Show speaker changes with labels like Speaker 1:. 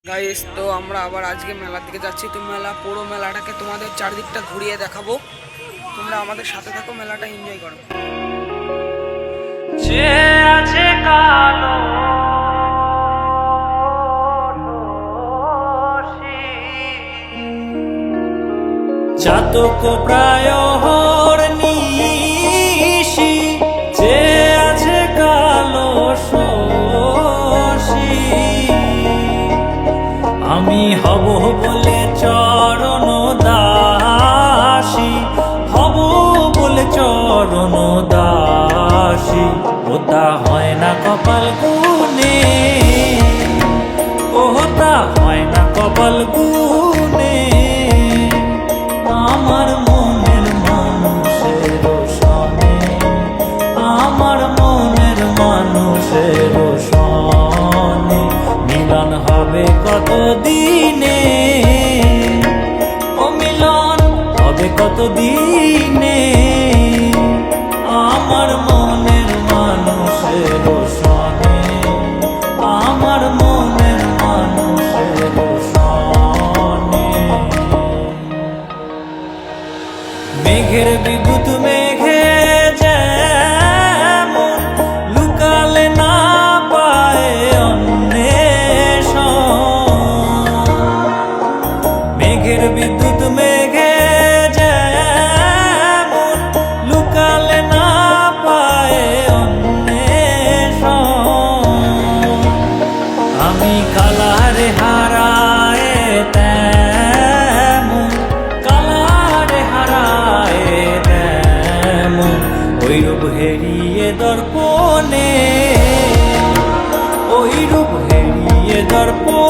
Speaker 1: Guys, তো আমরা আবার আজকে মেলার দিকে যাচ্ছি। তো পুরো মেলাটাকে তোমাদের চারদিকটা ঘুরিয়ে দেখাবো। তোমরা আমাদের সাথে থাকো, মেলাটা এনজয় করো।
Speaker 2: যে আছে কালো চাতক প্রায় নিশি, যে আছে কালো শশী। আমি হব বলে চরণ দাসী, হব বলে চরণ দাসী। ওটা হয় না কপাল গুনে, ওটা হয় না কপাল গুনে। আমার মনের মানুষের সনে, আমার মনের মানুষের সনে মিলন হবে কত দিনে, ও মিলন হবে কত দিনে। আমার মনের মানুষের সনে, আমার মনের মানুষের সনে। মেঘের বিদ্যুৎ মেঘে যেমন লুকালে না পায় অন্বেষণ। মেঘের বিদ্যুৎ মেঘে যেমন লুকালে না পায় অন্বেষণ। আমি কালারে হারায় তেমন, কালারে হারায় তেমন। ওই রূপ হেরিয়ে দর্পণে, ওই রূপ হেরিয়ে দর্পণে।